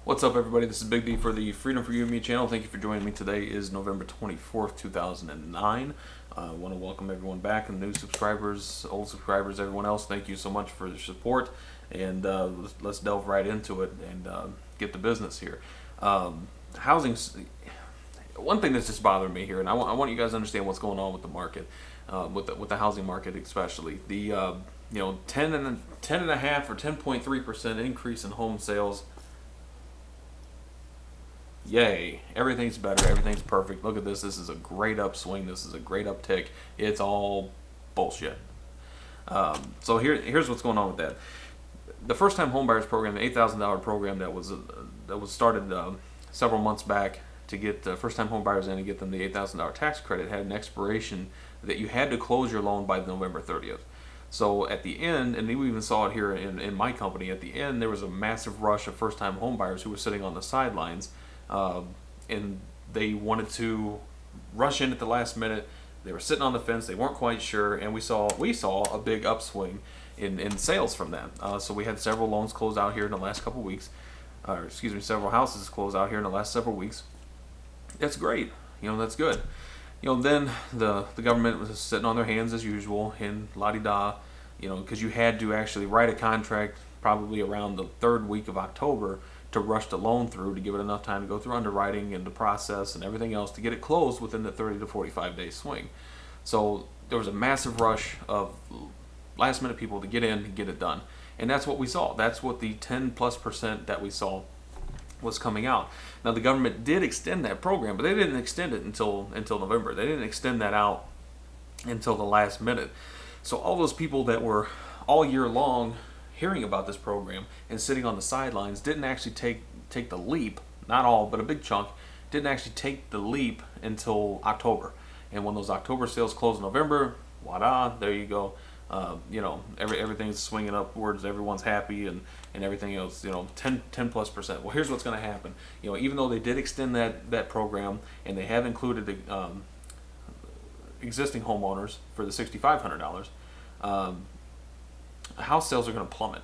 What's up, everybody? This is Big D for the Freedom for You and Me channel. Thank you for joining me. Today is November 24th, 2009. I want to welcome everyone back, and new subscribers, old subscribers, everyone else. Thank you so much for your support, and let's delve right into it and get the business here. Housing, one thing that's just bothering me here, and I want you guys to understand what's going on with the market, with the housing market especially. The 10 and a half or 10.3% increase in home sales. Yay, everything's better, everything's perfect. Look at this. This is a great upswing. This is a great uptick. It's all bullshit. So here's what's going on with that. The first-time homebuyers program, the $8,000 program that was started several months back to get first-time homebuyers in and get them the $8,000 tax credit, had an expiration that you had to close your loan by November 30th. So at the end, and we even saw it here in my company, at the end there was a massive rush of first-time homebuyers who were sitting on the sidelines. And they wanted to rush in at the last minute. They were sitting on the fence. They weren't quite sure, and we saw a big upswing in sales from that. So we had several loans close out here in the last couple weeks, several houses close out here in the last several weeks. That's great. That's good. Then the government was sitting on their hands as usual, and la-di-da, because you had to actually write a contract probably around the third week of October to rush the loan through, to give it enough time to go through underwriting and the process and everything else to get it closed within the 30 to 45 day swing. So there was a massive rush of last minute people to get in and get it done. And that's what we saw. That's what the 10+% that we saw was coming out. Now the government did extend that program, but they didn't extend it until November. They didn't extend that out until the last minute. So all those people that were all year long hearing about this program and sitting on the sidelines didn't actually take the leap. Not all, but a big chunk didn't actually take the leap until October. And when those October sales close in November, voila, there you go. Everything's swinging upwards. Everyone's happy, and everything else. 10+%. Well, here's what's going to happen. Even though they did extend that program and they have included the existing homeowners for the $6,500. House sales are going to plummet.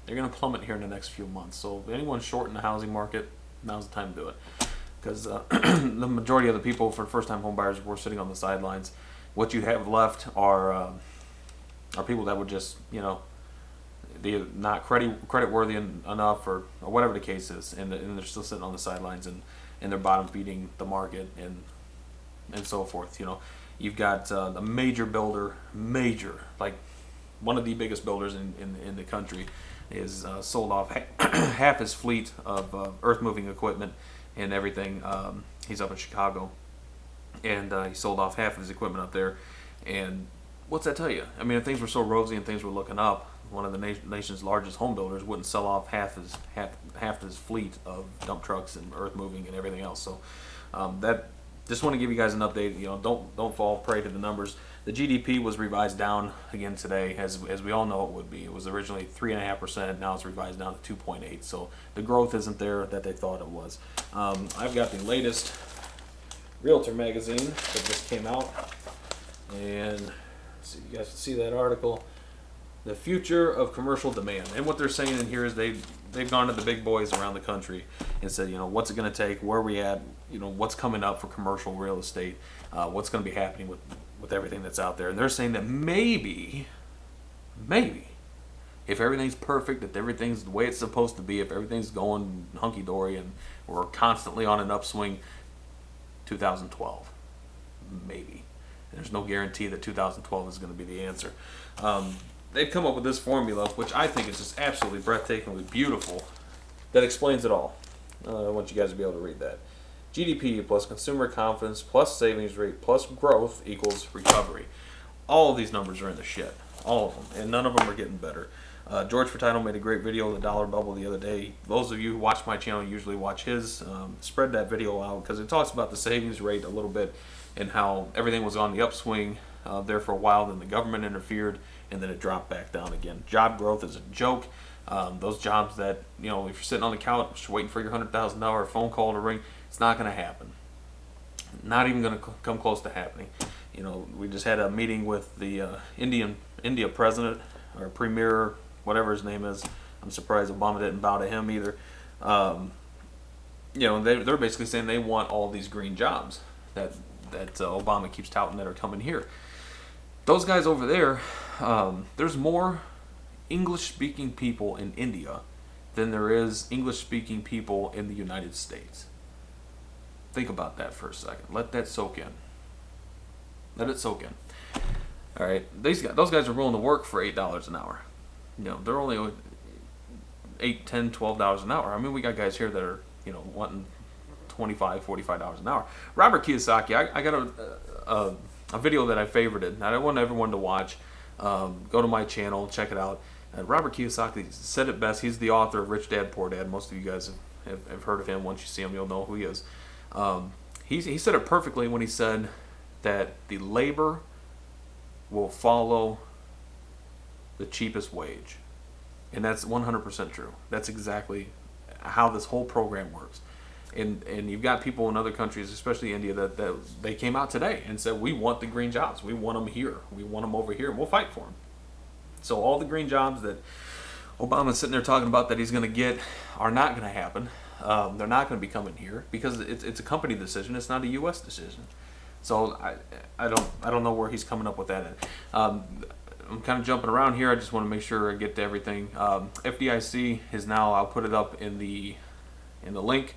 They're going to plummet here in the next few months. So if anyone's short in the housing market, now's the time to do it. Because the majority of the people for first-time home buyers were sitting on the sidelines. What you have left are people that would just, they're not credit worthy enough, or whatever the case is, and they're still sitting on the sidelines, and they're bottom feeding the market and so forth. You've got the major builder, like one of the biggest builders in the country, is sold off half his fleet of earth moving equipment and everything. He's up in Chicago, and he sold off half of his equipment up there. And what's that tell you? I mean, if things were so rosy and things were looking up, one of the nation's largest home builders wouldn't sell off half his fleet of dump trucks and earth moving and everything else. So that, just want to give you guys an update. Don't fall prey to the numbers. The GDP was revised down again today, as we all know it would be. It was originally 3.5%. Now it's revised down to 2.8. So the growth isn't there that they thought it was. I've got the latest Realtor magazine that just came out, and let's see, you guys can see that article. The future of commercial demand, and what they're saying in here is they've gone to the big boys around the country and said, what's it going to take, where are we at, what's coming up for commercial real estate, what's going to be happening with everything that's out there. And they're saying that maybe, if everything's perfect, if everything's the way it's supposed to be, if everything's going hunky-dory and we're constantly on an upswing, 2012, maybe. And there's no guarantee that 2012 is going to be the answer. They've come up with this formula, which I think is just absolutely breathtakingly beautiful, that explains it all. I want you guys to be able to read that. GDP plus consumer confidence plus savings rate plus growth equals recovery. All of these numbers are in the shit. All of them. And none of them are getting better. George Fertino made a great video of the dollar bubble the other day. Those of you who watch my channel usually watch his. Spread that video out, because it talks about the savings rate a little bit and how everything was on the upswing there for a while. Then the government interfered, and then it dropped back down again. Job growth is a joke. Those jobs that, if you're sitting on the couch waiting for your $100,000 phone call to ring, it's not going to happen. Not even going to come close to happening. We just had a meeting with the India president, or premier, whatever his name is. I'm surprised Obama didn't bow to him either. they're basically saying they want all these green jobs that Obama keeps touting that are coming here. Those guys over there, there's more English-speaking people in India than there is English-speaking people in the United States. Think about that for a second. Let that soak in. Let it soak in. All right, those guys are willing to work for $8 an hour. They're only $8, $10, $12 an hour. I mean, we got guys here that are wanting $25, $45 an hour. Robert Kiyosaki, I got a video that I favorited, and I want everyone to watch. Go to my channel, check it out. Robert Kiyosaki said it best. He's the author of Rich Dad Poor Dad. Most of you guys have heard of him. Once you see him, you'll know who he is. He said it perfectly when he said that the labor will follow the cheapest wage. And that's 100% true. That's exactly how this whole program works. And you've got people in other countries, especially India, that they came out today and said, we want the green jobs. We want them here. We want them over here, and we'll fight for them. So all the green jobs that Obama's sitting there talking about that he's going to get are not going to happen. They're not going to be coming here because it's a company decision. It's not a U.S. decision. So I don't know where he's coming up with that. I'm kind of jumping around here. I just want to make sure I get to everything. FDIC is now, I'll put it up in the link.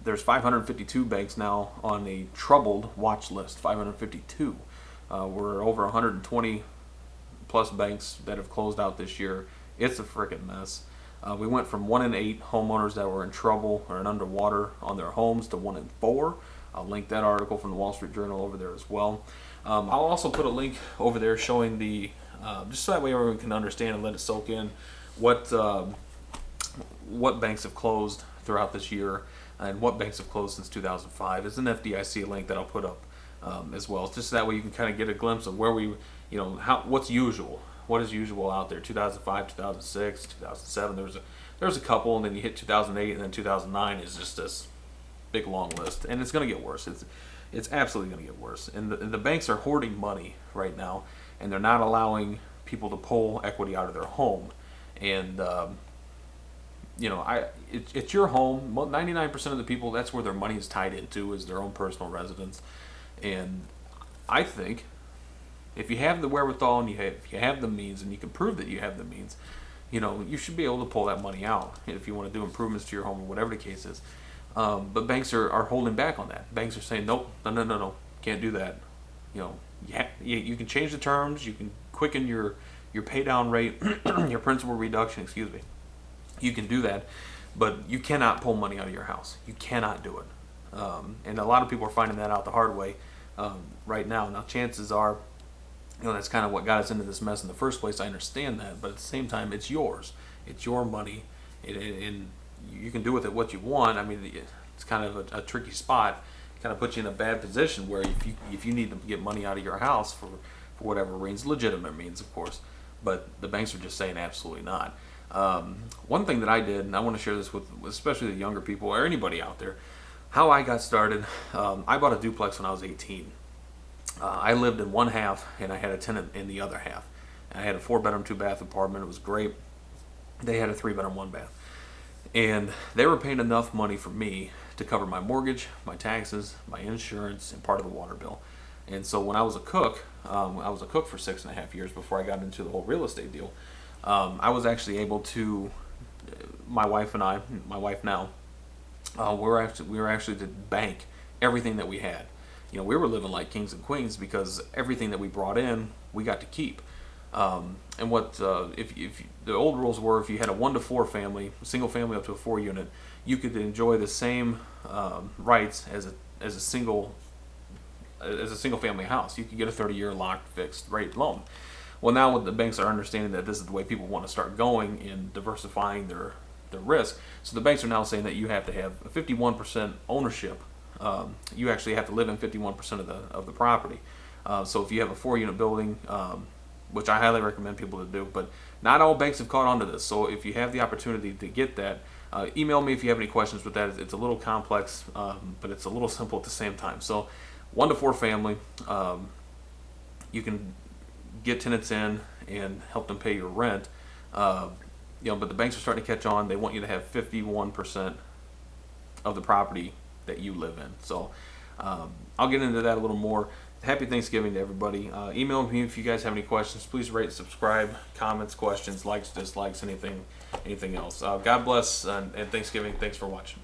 There's 552 banks now on a troubled watch list. 552. We're over 120 plus banks that have closed out this year. It's a freaking mess. We went from 1 in 8 homeowners that were in trouble or in underwater on their homes to 1 in 4. I'll link that article from the Wall Street Journal over there as well. I'll also put a link over there showing the, just so that way everyone can understand and let it soak in, what banks have closed throughout this year and what banks have closed since 2005. It's an FDIC link that I'll put up as well. It's just that way you can kind of get a glimpse of where we, what's usual. What is usual out there? 2005, 2006, 2007. There's a couple, and then you hit 2008, and then 2009 is just this big long list, and it's going to get worse. It's absolutely going to get worse. And the banks are hoarding money right now, and they're not allowing people to pull equity out of their home. And it's your home. 99% of the people, that's where their money is tied into, is their own personal residence. And I think if you have the wherewithal and if you have the means and you can prove that you have the means, you should be able to pull that money out if you want to do improvements to your home or whatever the case is. But banks are holding back on that. Banks are saying, nope, no, can't do that. You can change the terms, you can quicken your pay down rate, your principal reduction, excuse me. You can do that, but you cannot pull money out of your house. You cannot do it. And a lot of people are finding that out the hard way right now. Now, chances are, that's kind of what got us into this mess in the first place. I understand that, but at the same time, it's yours. It's your money, and you can do with it what you want. I mean, it's kind of a tricky spot. It kind of puts you in a bad position where if you need to get money out of your house for whatever means, legitimate means, of course, but the banks are just saying absolutely not. One thing that I did, and I want to share this with especially the younger people or anybody out there, how I got started. I bought a duplex when I was 18. I lived in one half, and I had a tenant in the other half. I had a 4-bedroom, 2-bath apartment. It was great. They had a 3-bedroom, 1-bath. And they were paying enough money for me to cover my mortgage, my taxes, my insurance, and part of the water bill. And so when I was a cook for 6.5 years before I got into the whole real estate deal. I was actually able to, my wife and I, my wife now, we were actually to bank everything that we had. We were living like kings and queens because everything that we brought in, we got to keep. And what if the old rules were, if you had a 1 to 4 family, single family up to a 4 unit, you could enjoy the same rights as a single family house. You could get a 30-year locked fixed rate loan. Well, now the banks are understanding that this is the way people want to start going in diversifying their risk. So the banks are now saying that you have to have a 51% ownership. You actually have to live in 51% of the property. So if you have a 4-unit building, which I highly recommend people to do, but not all banks have caught on to this. So if you have the opportunity to get that, email me if you have any questions with that. It's a little complex, but it's a little simple at the same time. So 1 to 4 family, you can get tenants in and help them pay your rent. But the banks are starting to catch on. They want you to have 51% of the property that you live in. So I'll get into that a little more. Happy Thanksgiving to everybody. Email me if you guys have any questions. Please rate, subscribe, comments, questions, likes, dislikes, anything else. God bless and Thanksgiving. Thanks for watching.